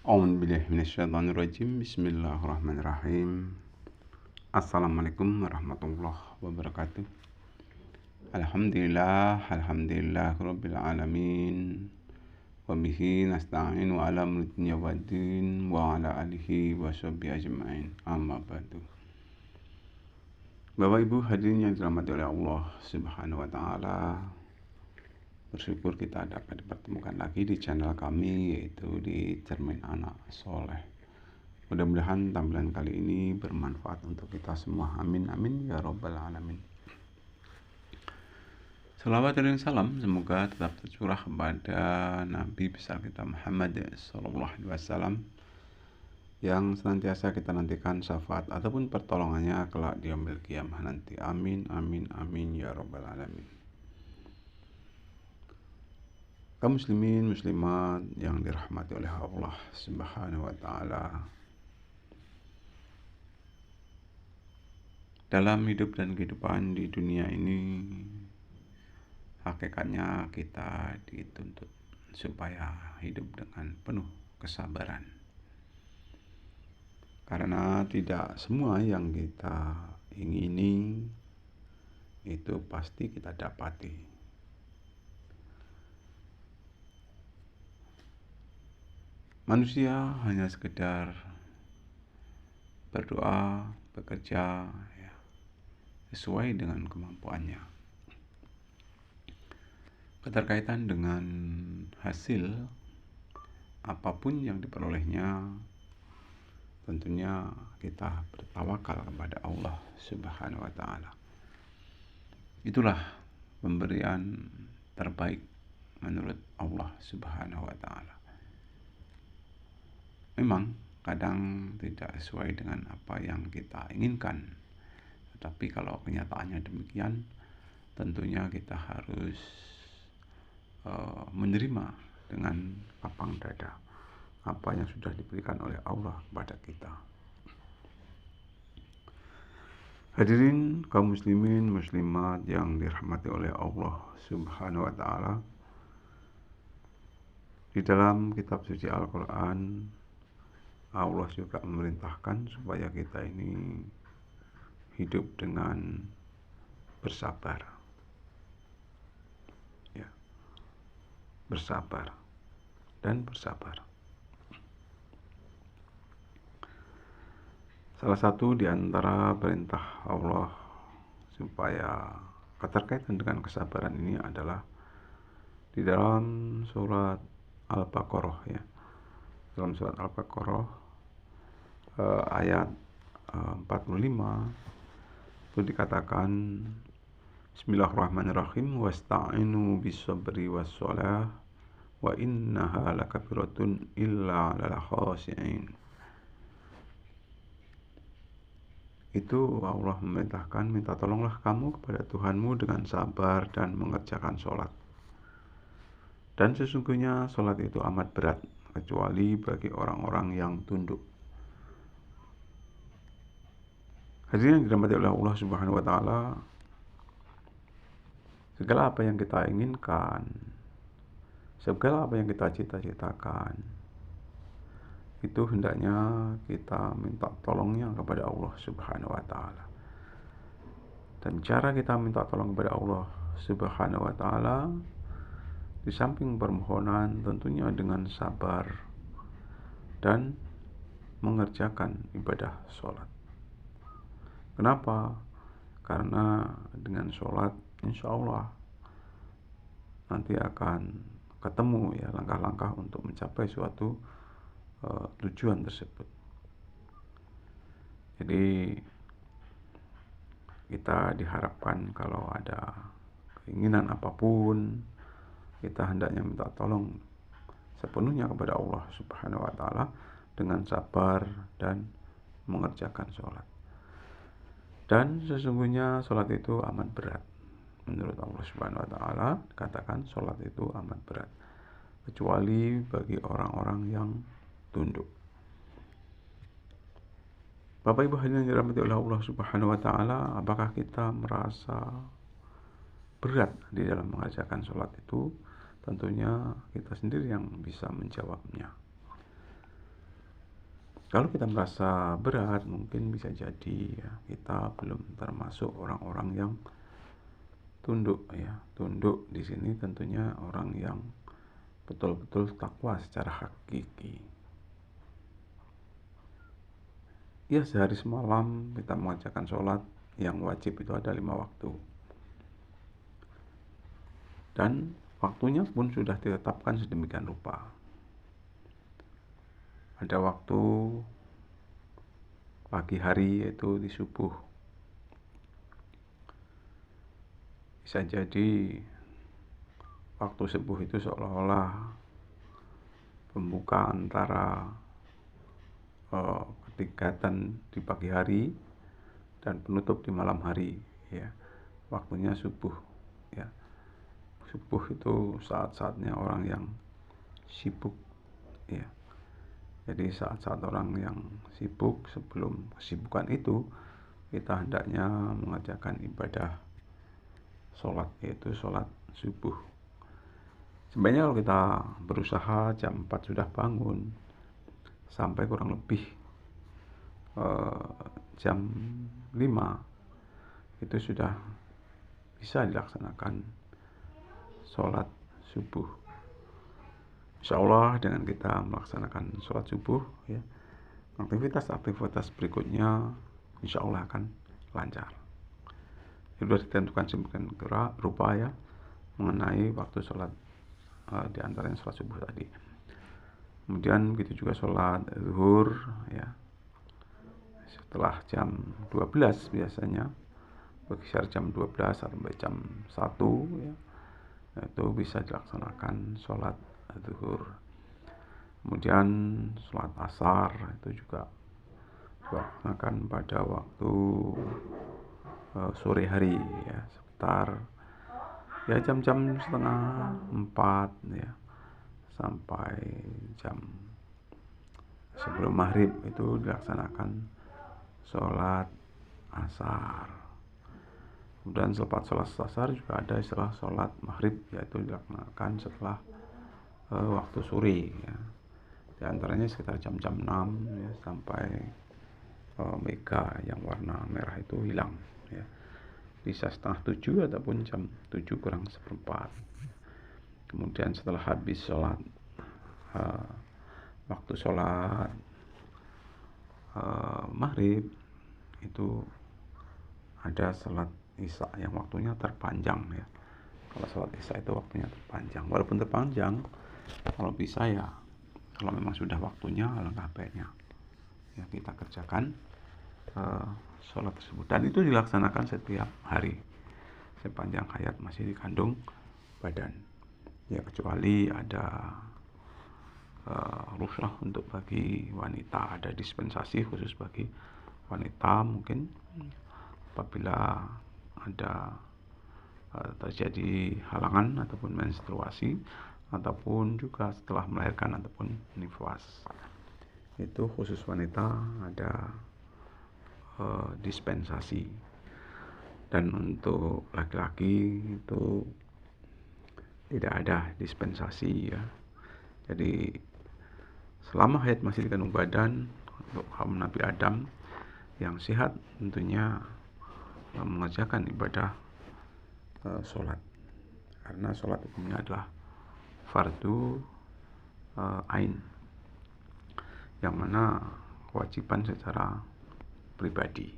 A'udzu billahi minasyaitonir rajim. Bismillahirrahmanirrahim. Assalamualaikum warahmatullahi wabarakatuh. Alhamdulillahirabbil alamin. Wa bihi nasta'inu ala umuri dunya waddin wa ala alihi washabihi ajmain. Amma ba'du. Bapak Ibu hadirin yang dirahmati oleh Allah Subhanahu wa taala. Bersyukur kita dapat dipertemukan lagi di channel kami, yaitu di Cermin Anak Soleh. Mudah-mudahan tampilan kali ini bermanfaat untuk kita semua. Amin amin ya robbal alamin. Salawat dan salam semoga tetap tercurah kepada Nabi besar kita Muhammad sallallahu alaihi wasallam, yang senantiasa kita nantikan syafaat ataupun pertolongannya kelak di yaumil qiyamah nanti. Amin amin amin ya robbal alamin. Kaum muslimin muslimat yang dirahmati oleh Allah Subhanahu wa taala. Dalam hidup dan kehidupan di dunia ini, hakikatnya kita dituntut supaya hidup dengan penuh kesabaran. Karena tidak semua yang kita ingini itu pasti kita dapati. Manusia hanya sekedar berdoa, bekerja ya, sesuai dengan kemampuannya. Keterkaitan dengan hasil apapun yang diperolehnya, tentunya kita bertawakal kepada Allah Subhanahu wa taala. Itulah pemberian terbaik menurut Allah Subhanahu wa taala. Memang kadang tidak sesuai dengan apa yang kita inginkan, tetapi kalau kenyataannya demikian, tentunya kita harus menerima dengan lapang dada apa yang sudah diberikan oleh Allah kepada kita. Hadirin kaum muslimin muslimat yang dirahmati oleh Allah Subhanahu wa taala, di dalam kitab suci Al-Qur'an Allah juga memerintahkan supaya kita ini hidup dengan bersabar. Ya. Bersabar dan bersabar. Salah satu di antara perintah Allah supaya keterkaitan dengan kesabaran ini adalah di dalam surat Al-Baqarah ya. Dalam surat Al-Baqarah ayat 45 itu dikatakan Bismillahirrahmanirrahim, wasta'inu bis-sabri was-shalah wa innaha lakabiratun illa 'alal khashi'in. Itu Allah memerintahkan, minta tolonglah kamu kepada Tuhanmu dengan sabar dan mengerjakan sholat. Dan sesungguhnya sholat itu amat berat, kecuali bagi orang-orang yang tunduk. Hadirin yang dirahmati oleh Allah Subhanahu wa taala, segala apa yang kita inginkan, segala apa yang kita cita-citakan, itu hendaknya kita minta tolongnya kepada Allah Subhanahu wa taala. Dan cara kita minta tolong kepada Allah Subhanahu wa taala, di samping permohonan tentunya dengan sabar dan mengerjakan ibadah sholat. Kenapa? Karena dengan sholat insya Allah nanti akan ketemu ya langkah-langkah untuk mencapai suatu tujuan tersebut. Jadi kita diharapkan kalau ada keinginan apapun, kita hendaknya minta tolong sepenuhnya kepada Allah Subhanahu wa taala dengan sabar dan mengerjakan sholat. Dan sesungguhnya sholat itu amat berat. Menurut Allah Subhanahu wa taala dikatakan sholat itu amat berat, kecuali bagi orang-orang yang tunduk. Bapak Ibu hadirin yang dirahmati oleh Allah Subhanahu wa taala, apakah kita merasa berat di dalam mengerjakan sholat itu? Tentunya kita sendiri yang bisa menjawabnya. Kalau kita merasa berat, mungkin bisa jadi ya, kita belum termasuk orang-orang yang tunduk ya. Tunduk di sini tentunya orang yang betul-betul takwa secara hakiki. Ya, sehari semalam kita mengerjakan sholat yang wajib itu ada 5 waktu. Dan waktunya pun sudah ditetapkan sedemikian rupa. Ada waktu pagi hari yaitu di subuh. Bisa jadi waktu subuh itu seolah-olah pembuka antara kegiatan di pagi hari dan penutup di malam hari ya. Waktunya subuh ya. Subuh itu saat-saatnya orang yang sibuk ya. Jadi saat-saat orang yang sibuk, sebelum kesibukan itu kita hendaknya mengerjakan ibadah sholat, yaitu sholat subuh. Sebenarnya kalau kita berusaha jam 4 sudah bangun sampai kurang lebih jam 5 itu sudah bisa dilaksanakan sholat subuh. Insya Allah dengan kita melaksanakan sholat subuh ya, aktivitas-aktivitas berikutnya insya Allah akan lancar. Sudah ditentukan sedemikian rupa ya mengenai waktu sholat, di antaranya sholat subuh tadi. Kemudian begitu juga sholat zuhur ya, setelah jam 12 biasanya, berkisar jam 12 sampai jam 1 ya, itu bisa dilaksanakan sholat zuhur. Kemudian sholat asar itu juga dilaksanakan pada waktu sore hari ya, sekitar ya jam-jam setengah 4 ya, sampai jam sebelum maghrib itu dilaksanakan sholat asar. Kemudian selepas sholat asar juga ada istilah sholat maghrib, yaitu dilaksanakan setelah waktu sore ya. Di antaranya sekitar jam-jam 6 ya, sampai mega yang warna merah itu hilang ya. Bisa setengah 7 ataupun jam 7 kurang seperempat. Kemudian setelah habis sholat, waktu sholat maghrib itu ada sholat isya yang waktunya terpanjang ya. Kalau sholat isya itu waktunya terpanjang. Walaupun terpanjang, kalau bisa ya, kalau memang sudah waktunya, alangkah baiknya ya kita kerjakan sholat tersebut. Dan itu dilaksanakan setiap hari sepanjang hayat masih dikandung badan ya, kecuali ada rukhsah untuk bagi wanita, ada dispensasi khusus bagi wanita mungkin apabila ada terjadi halangan ataupun menstruasi, ataupun juga setelah melahirkan ataupun nifas. Itu khusus wanita ada dispensasi. Dan untuk laki-laki itu tidak ada dispensasi ya. Jadi selama haid masih dikandung badan, untuk kaum Nabi Adam yang sehat tentunya mengerjakan ibadah sholat, karena sholat hukumnya adalah fardu ain, yang mana kewajiban secara pribadi.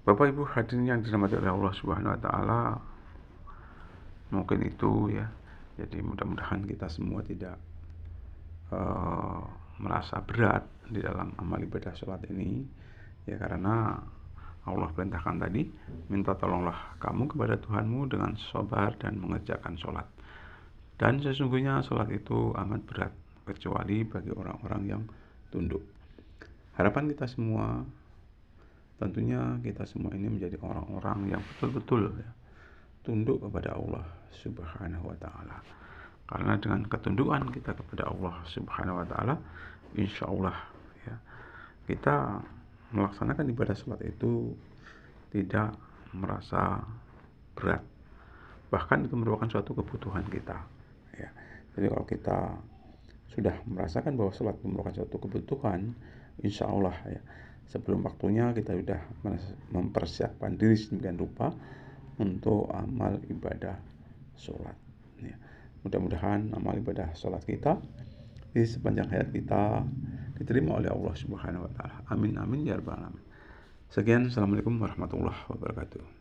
Bapak Ibu hadirin yang dirahmati oleh Allah Subhanahu wa taala, mungkin itu ya. Jadi mudah-mudahan kita semua tidak merasa berat di dalam amal ibadah sholat ini ya, karena Allah perintahkan tadi, minta tolonglah kamu kepada Tuhanmu dengan sabar dan mengerjakan sholat. Dan sesungguhnya sholat itu amat berat, kecuali bagi orang-orang yang tunduk. Harapan kita semua, tentunya kita semua ini menjadi orang-orang yang betul-betul ya, tunduk kepada Allah Subhanahu wa ta'ala. Karena dengan ketundukan kita kepada Allah Subhanahu wa ta'ala, insya Allah ya, kita melaksanakan ibadah sholat itu tidak merasa berat, bahkan itu merupakan suatu kebutuhan kita ya. Jadi kalau kita sudah merasakan bahwa sholat merupakan suatu kebutuhan, insya Allah ya, sebelum waktunya kita sudah mempersiapkan diri sedemikian rupa untuk amal ibadah sholat ya. Mudah-mudahan amal ibadah sholat kita di sepanjang hayat kita diterima oleh Allah Subhanahu wa Ta'ala. Amin amin ya rabbal alamin. Sekian, assalamualaikum warahmatullahi wabarakatuh.